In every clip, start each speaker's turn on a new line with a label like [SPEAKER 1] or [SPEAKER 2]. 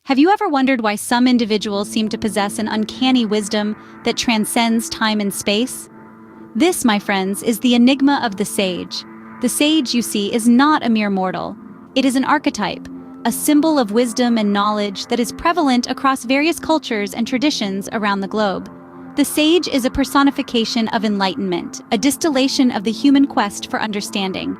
[SPEAKER 1] Have you ever wondered why some individuals seem to possess an uncanny wisdom that transcends time and space? This, my friends, is the enigma of the sage. The sage, you see, is not a mere mortal. It is an archetype, a symbol of wisdom and knowledge that is prevalent across various cultures and traditions around the globe. The sage is a personification of enlightenment, a distillation of the human quest for understanding.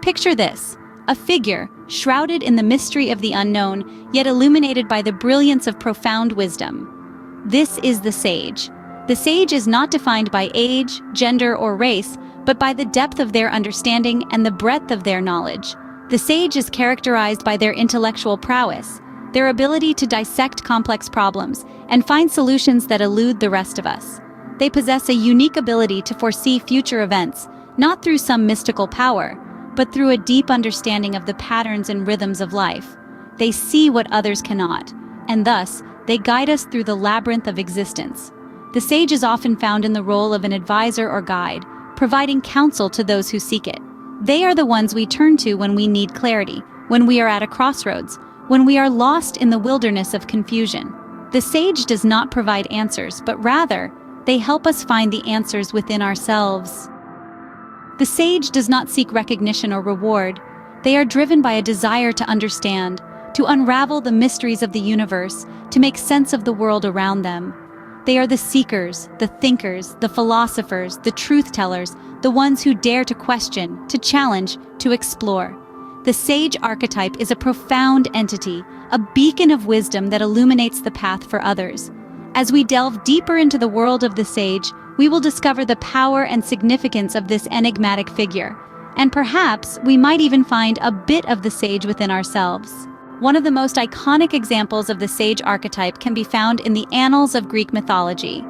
[SPEAKER 1] Picture this: a figure shrouded in the mystery of the unknown, yet illuminated by the brilliance of profound wisdom. This is the sage. The sage is not defined by age, gender, or race, but by the depth of their understanding and the breadth of their knowledge. The sage is characterized by their intellectual prowess, their ability to dissect complex problems and find solutions that elude the rest of us. They possess a unique ability to foresee future events, not through some mystical power, but through a deep understanding of the patterns and rhythms of life. They see what others cannot, and thus, they guide us through the labyrinth of existence. The sage is often found in the role of an advisor or guide, providing counsel to those who seek it. They are the ones we turn to when we need clarity, when we are at a crossroads, when we are lost in the wilderness of confusion. The sage does not provide answers, but rather, they help us find the answers within ourselves. The sage does not seek recognition or reward. They are driven by a desire to understand, to unravel the mysteries of the universe, to make sense of the world around them. They are the seekers, the thinkers, the philosophers, the truth-tellers, the ones who dare to question, to challenge, to explore. The sage archetype is a profound entity, a beacon of wisdom that illuminates the path for others. As we delve deeper into the world of the sage, we will discover the power and significance of this enigmatic figure, and perhaps we might even find a bit of the sage within ourselves. One of the most iconic examples of the sage archetype can be found in the annals of Greek mythology.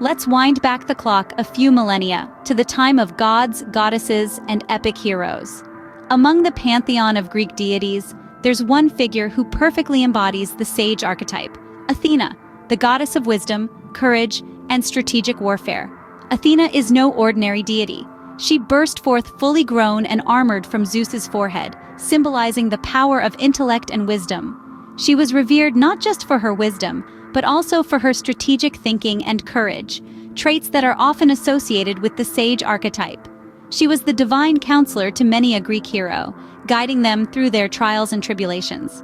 [SPEAKER 1] Let's wind back the clock a few millennia to the time of gods, goddesses, and epic heroes. Among the pantheon of Greek deities, there's one figure who perfectly embodies the sage archetype: Athena, the goddess of wisdom, courage, and strategic warfare. Athena is no ordinary deity. She burst forth fully grown and armored from Zeus's forehead, symbolizing the power of intellect and wisdom. She was revered not just for her wisdom, but also for her strategic thinking and courage, traits that are often associated with the sage archetype. She was the divine counselor to many a Greek hero, guiding them through their trials and tribulations.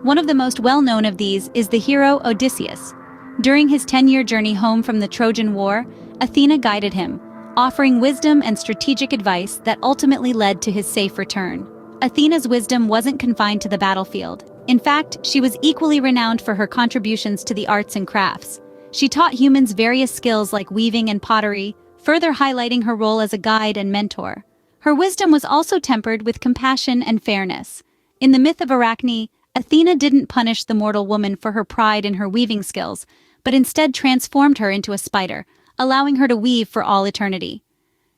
[SPEAKER 1] One of the most well-known of these is the hero Odysseus. During his 10-year journey home from the Trojan War, Athena guided him, offering wisdom and strategic advice that ultimately led to his safe return. Athena's wisdom wasn't confined to the battlefield. In fact, she was equally renowned for her contributions to the arts and crafts. She taught humans various skills like weaving and pottery, further highlighting her role as a guide and mentor. Her wisdom was also tempered with compassion and fairness. In the myth of Arachne, Athena didn't punish the mortal woman for her pride in her weaving skills, but instead transformed her into a spider, allowing her to weave for all eternity.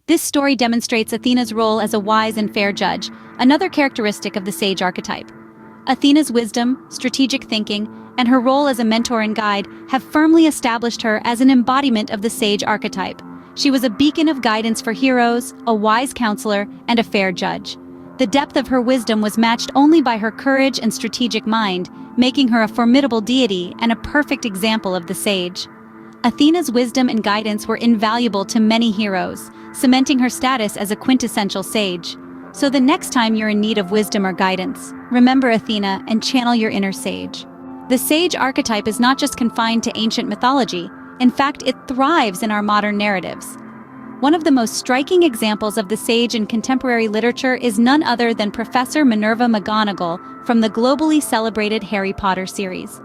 [SPEAKER 1] This story demonstrates Athena's role as a wise and fair judge, another characteristic of the sage archetype. Athena's wisdom, strategic thinking, and her role as a mentor and guide have firmly established her as an embodiment of the sage archetype. She was a beacon of guidance for heroes, a wise counselor, and a fair judge. The depth of her wisdom was matched only by her courage and strategic mind, making her a formidable deity and a perfect example of the sage. Athena's wisdom and guidance were invaluable to many heroes, cementing her status as a quintessential sage. So the next time you're in need of wisdom or guidance, remember Athena and channel your inner sage. The sage archetype is not just confined to ancient mythology. In fact, it thrives in our modern narratives. One of the most striking examples of the sage in contemporary literature is none other than Professor Minerva McGonagall from the globally celebrated Harry Potter series.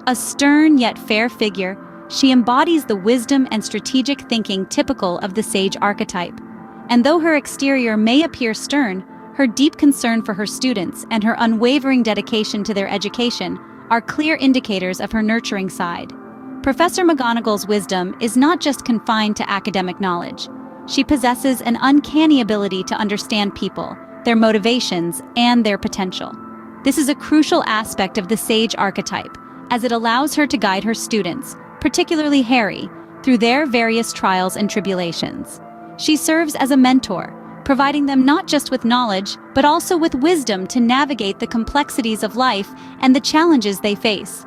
[SPEAKER 1] A stern yet fair figure, she embodies the wisdom and strategic thinking typical of the sage archetype. And though her exterior may appear stern, her deep concern for her students and her unwavering dedication to their education are clear indicators of her nurturing side. Professor McGonagall's wisdom is not just confined to academic knowledge. She possesses an uncanny ability to understand people, their motivations, and their potential. This is a crucial aspect of the sage archetype, as it allows her to guide her students, particularly Harry, through their various trials and tribulations. She serves as a mentor, providing them not just with knowledge, but also with wisdom to navigate the complexities of life and the challenges they face.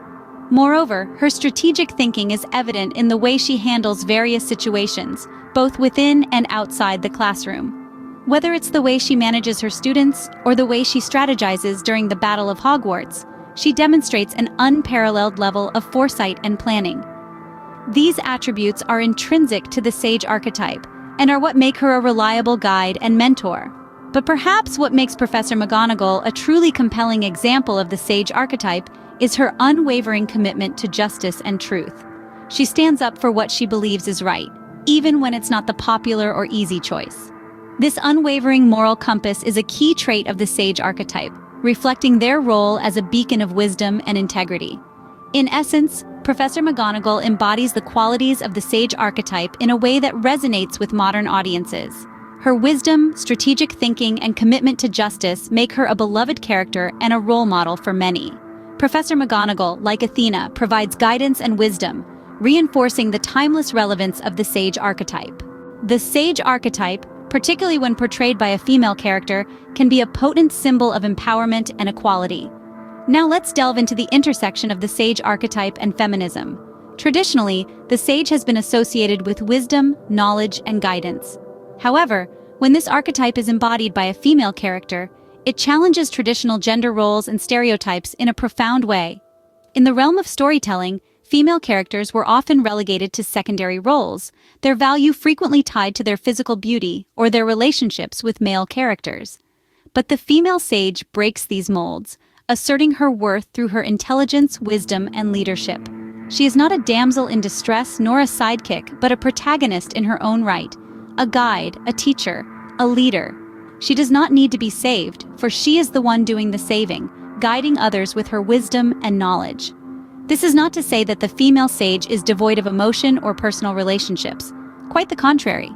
[SPEAKER 1] Moreover, her strategic thinking is evident in the way she handles various situations, both within and outside the classroom. Whether it's the way she manages her students or the way she strategizes during the Battle of Hogwarts, she demonstrates an unparalleled level of foresight and planning. These attributes are intrinsic to the Sage archetype and are what make her a reliable guide and mentor. But perhaps what makes Professor McGonagall a truly compelling example of the Sage archetype is her unwavering commitment to justice and truth. She stands up for what she believes is right, even when it's not the popular or easy choice. This unwavering moral compass is a key trait of the Sage archetype, reflecting their role as a beacon of wisdom and integrity. In essence, Professor McGonagall embodies the qualities of the Sage archetype in a way that resonates with modern audiences. Her wisdom, strategic thinking, and commitment to justice make her a beloved character and a role model for many. Professor McGonagall, like Athena, provides guidance and wisdom, reinforcing the timeless relevance of the Sage archetype. The Sage archetype, particularly when portrayed by a female character, can be a potent symbol of empowerment and equality. Now let's delve into the intersection of the Sage archetype and feminism. Traditionally, the Sage has been associated with wisdom, knowledge, and guidance. However, when this archetype is embodied by a female character, it challenges traditional gender roles and stereotypes in a profound way. In the realm of storytelling, female characters were often relegated to secondary roles, their value frequently tied to their physical beauty or their relationships with male characters. But the female Sage breaks these molds, asserting her worth through her intelligence, wisdom, and leadership. She is not a damsel in distress nor a sidekick, but a protagonist in her own right, a guide, a teacher, a leader. She does not need to be saved, for she is the one doing the saving, guiding others with her wisdom and knowledge. This is not to say that the female Sage is devoid of emotion or personal relationships. Quite the contrary.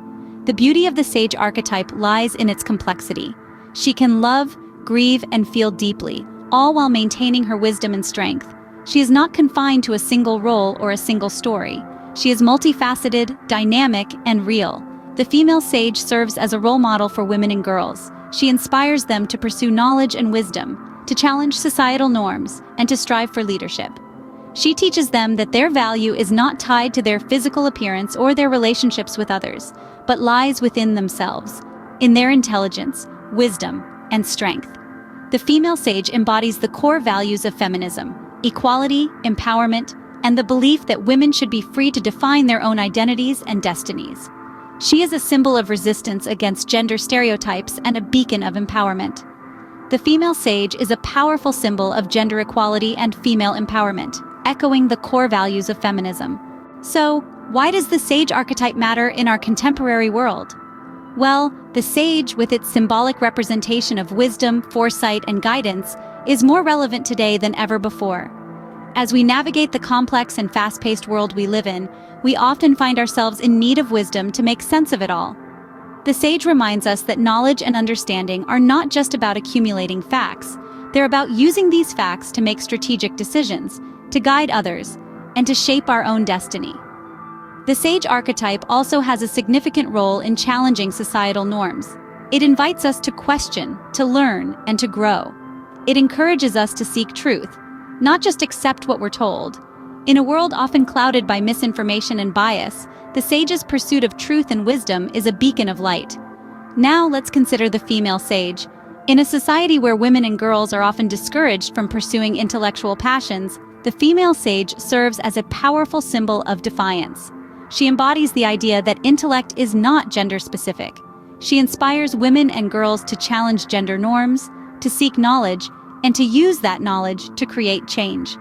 [SPEAKER 1] The beauty of the Sage archetype lies in its complexity. She can love, grieve, and feel deeply, all while maintaining her wisdom and strength. She is not confined to a single role or a single story. She is multifaceted, dynamic, and real. The female Sage serves as a role model for women and girls. She inspires them to pursue knowledge and wisdom, to challenge societal norms, and to strive for leadership. She teaches them that their value is not tied to their physical appearance or their relationships with others, but lies within themselves, in their intelligence, wisdom, and strength. The female Sage embodies the core values of feminism: equality, empowerment, and the belief that women should be free to define their own identities and destinies. She is a symbol of resistance against gender stereotypes and a beacon of empowerment. The female Sage is a powerful symbol of gender equality and female empowerment, echoing the core values of feminism. So, why does the Sage archetype matter in our contemporary world? Well, the Sage, with its symbolic representation of wisdom, foresight, and guidance, is more relevant today than ever before. As we navigate the complex and fast-paced world we live in, we often find ourselves in need of wisdom to make sense of it all. The Sage reminds us that knowledge and understanding are not just about accumulating facts. They're about using these facts to make strategic decisions, to guide others, and to shape our own destiny. The Sage archetype also has a significant role in challenging societal norms. It invites us to question, to learn, and to grow. It encourages us to seek truth, not just accept what we're told. In a world often clouded by misinformation and bias, the Sage's pursuit of truth and wisdom is a beacon of light. Now let's consider the female Sage. In a society where women and girls are often discouraged from pursuing intellectual passions, the female Sage serves as a powerful symbol of defiance. She embodies the idea that intellect is not gender-specific. She inspires women and girls to challenge gender norms, to seek knowledge, and to use that knowledge to create change.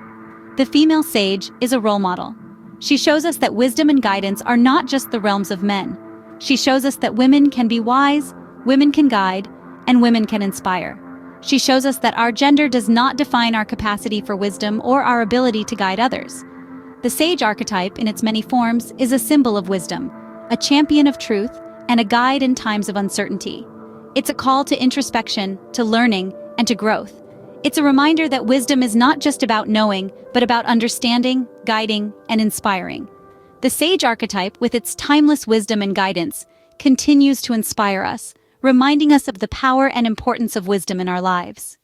[SPEAKER 1] The female Sage is a role model. She shows us that wisdom and guidance are not just the realms of men. She shows us that women can be wise, women can guide, and women can inspire. She shows us that our gender does not define our capacity for wisdom or our ability to guide others. The Sage archetype, in its many forms, is a symbol of wisdom, a champion of truth, and a guide in times of uncertainty. It's a call to introspection, to learning, and to growth. It's a reminder that wisdom is not just about knowing, but about understanding, guiding, and inspiring. The Sage archetype, with its timeless wisdom and guidance, continues to inspire us, reminding us of the power and importance of wisdom in our lives.